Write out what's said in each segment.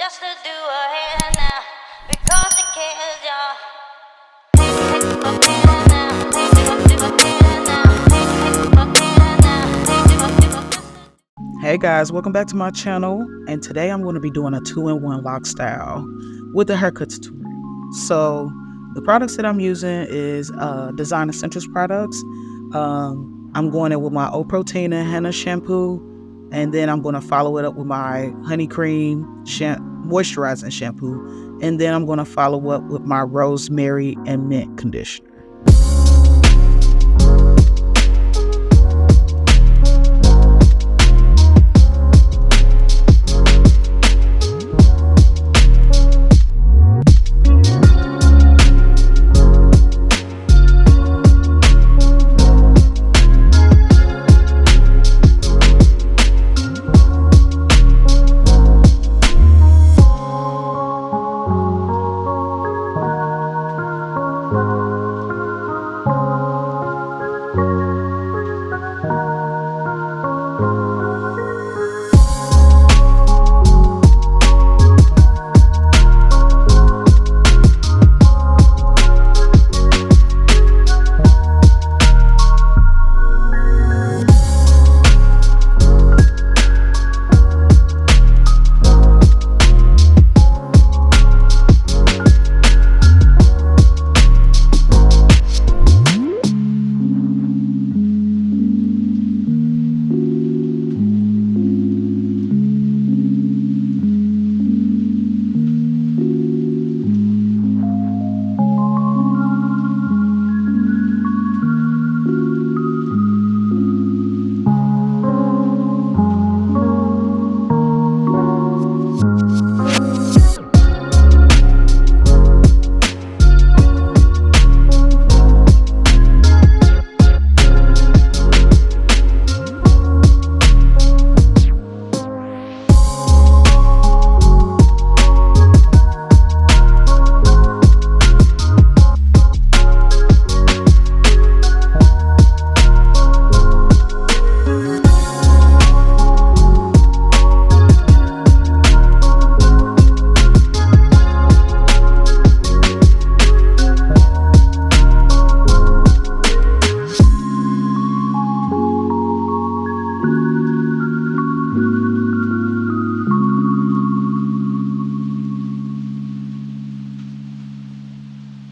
just to do a hair now because it cares, y'all. Hey guys, welcome back to my channel, and today I'm going to be doing a 2-in-1 lock style with the haircut tutorial. So the products that I'm using is Design Essentials products. I'm going in with my O Protein and Henna shampoo, and then I'm going to follow it up with my Honey Cream moisturizing shampoo, and then I'm going to follow up with my Rosemary and Mint conditioner.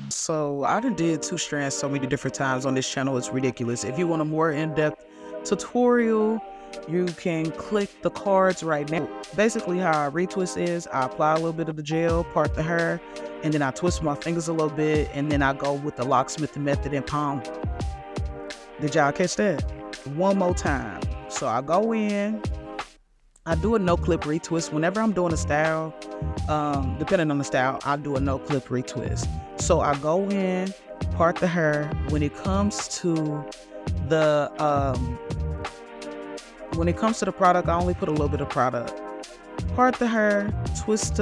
So I done did 2 strands so many different times on this channel, it's ridiculous. If you want a more in-depth tutorial, you can click the cards right now. Basically how I retwist is, I apply a little bit of the gel, part the hair, and then I twist my fingers a little bit, and then I go with the locksmith method and palm. Did y'all catch that? One more time. So I go in, I do a no-clip retwist. Whenever I'm doing a style, depending on the style, I do a no-clip retwist. So I go in, part the hair. When it comes to the product, I only put a little bit of product. Part the hair, twist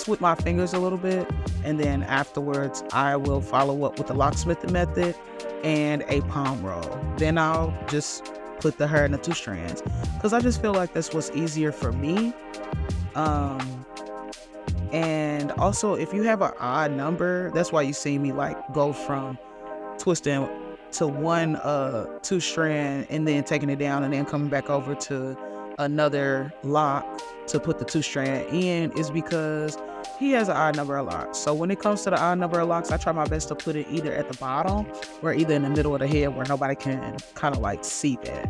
with my fingers a little bit, and then afterwards I will follow up with the locksmith method and a palm roll. Then I'll just put the hair in the 2 strands because I just feel like that's what's easier for me. And also, if you have an odd number, that's why you see me like go from twisting to 2 strand and then taking it down and then coming back over to another lock to put the 2 strand in, is because he has an odd number of locks. So when it comes to the odd number of locks, I try my best to put it either at the bottom or either in the middle of the head where nobody can kind of like see that.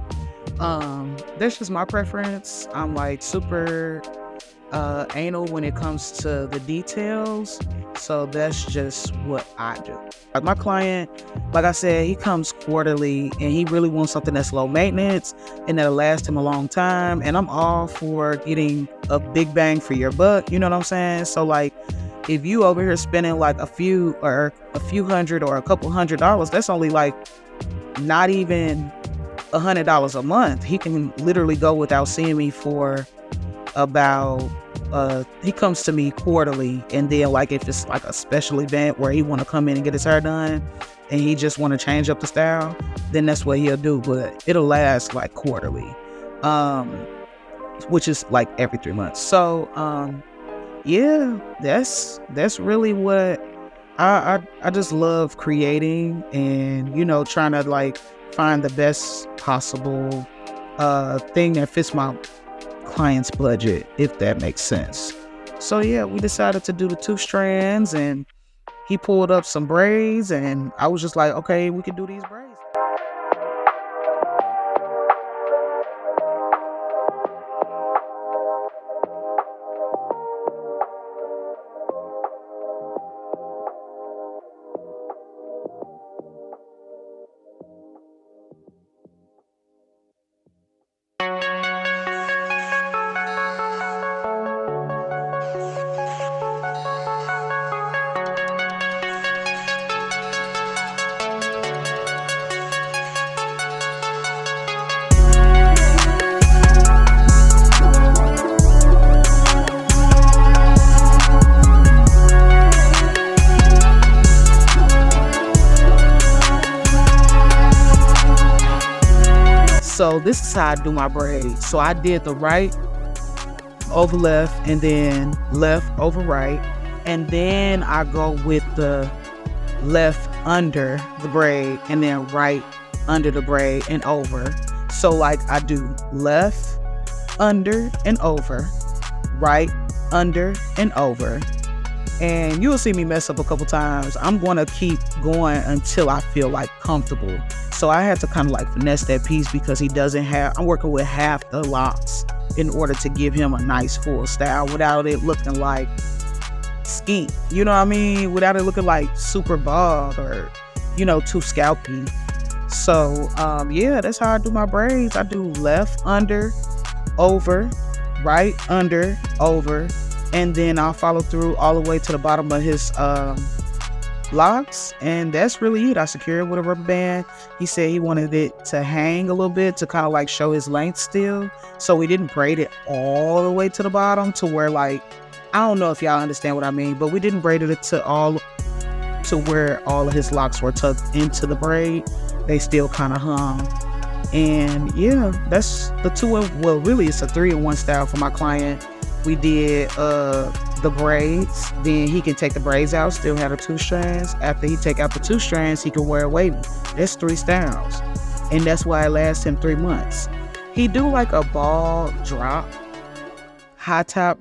That's just my preference. I'm like super anal when it comes to the details, so that's just what I do. Like my client, like I said, he comes quarterly and he really wants something that's low maintenance and that'll last him a long time, and I'm all for getting a big bang for your buck, you know what I'm saying? So like if you over here spending like a few hundred or a couple $100, that's only like not even $100 a month. He can literally go without seeing me for about he comes to me quarterly, and then like if it's like a special event where he want to come in and get his hair done and he just want to change up the style, then that's what he'll do. But it'll last like quarterly, which is like every 3 months. So yeah, that's really what I just love creating, and trying to like find the best possible thing that fits my client's budget, if that makes sense. So yeah, we decided to do the 2 strands, and he pulled up some braids, and I was just like, okay, we can do these braids. So this is how I do my braids. So I did the right over left, and then left over right, and then I go with the left under the braid, and then right under the braid and over. So like I do left, under, and over, right, under, and over. And you'll see me mess up a couple times. I'm going to keep going until I feel like comfortable. So I had to kind of like finesse that piece, because I'm working with half the locks in order to give him a nice full style without it looking like skeet. You know what I mean? Without it looking like super bald or, too scalpy. So yeah, that's how I do my braids. I do left, under, over, right, under, over, and then I'll follow through all the way to the bottom of his locks, and that's really it. I secured it with a rubber band. He said he wanted it to hang a little bit to kind of like show his length still, so we didn't braid it all the way to the bottom to where, like, I don't know if y'all understand what I mean, but we didn't braid it to where all of his locks were tucked into the braid. They still kind of hung. And yeah, that's the really it's a 3-in-1 style for my client. We did the braids, then he can take the braids out, still have the 2 strands. After he take out the 2 strands, he can wear a wavy. That's 3 styles, and that's why it lasts him 3 months. He do like a ball drop, high top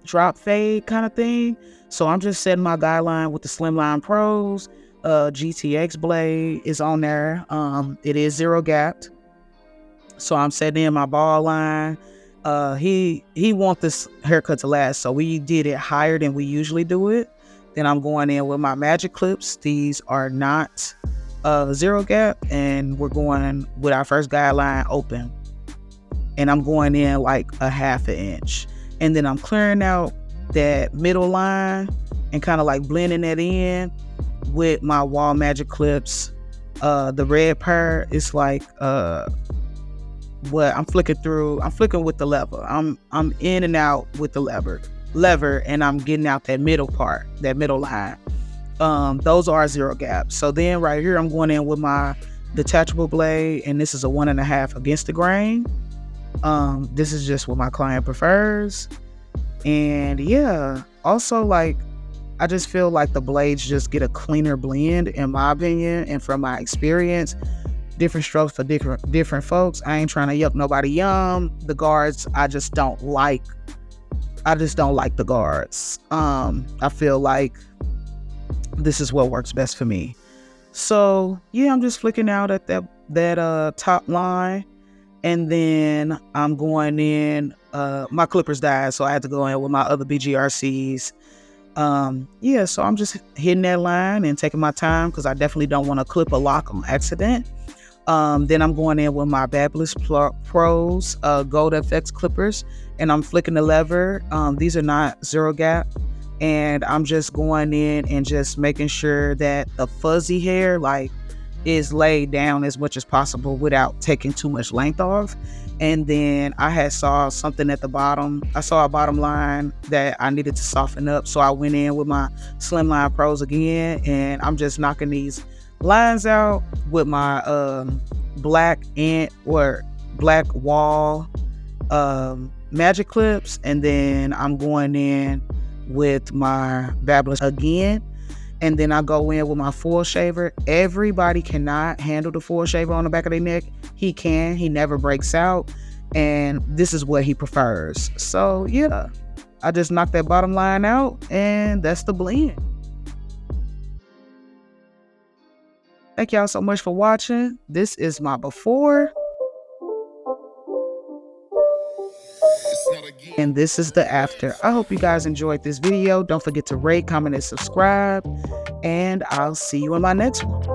drop fade kind of thing. So I'm just setting my guideline with the Slimline Pros. GTX blade is on there. It is 0 gapped, so I'm setting in my ball line. He want this haircut to last, so we did it higher than we usually do it. Then I'm going in with my magic clips. These are not 0 gap, and we're going with our first guideline open, and I'm going in like a 1/2 inch, and then I'm clearing out that middle line and kind of like blending that in with my wall magic clips. The red part is like what I'm flicking with the lever. I'm in and out with the lever, and I'm getting out that middle part, that middle line. Those are 0 gaps. So then right here, I'm going in with my detachable blade, and this is a 1.5 against the grain. This is just what my client prefers. And yeah, also, like, I just feel like the blades just get a cleaner blend, in my opinion, and from my experience. Different strokes for different folks. I ain't trying to yuck nobody yum. The guards, I just don't like the guards. I feel like this is what works best for me. So yeah, I'm just flicking out at that top line, and then I'm going in. My clippers died, so I had to go in with my other BGRCs. Yeah, so I'm just hitting that line and taking my time, because I definitely don't want to clip a lock on accident. Then I'm going in with my Fabulous Pros Gold FX clippers, and I'm flicking the lever. These are not 0 gap, and I'm just going in and just making sure that the fuzzy hair like is laid down as much as possible without taking too much length off. And then I saw something at the bottom. I saw a bottom line that I needed to soften up, so I went in with my Slimline Pros again, and I'm just knocking these lines out with my black wall magic clips. And then I'm going in with my Babylon again. And then I go in with my full shaver. Everybody cannot handle the full shaver on the back of their neck. He can. He never breaks out. And this is what he prefers. So yeah, I just knocked that bottom line out, and that's the blend. Thank y'all so much for watching. This is my before. And this is the after. I hope you guys enjoyed this video. Don't forget to rate, comment, and subscribe. And I'll see you in my next one.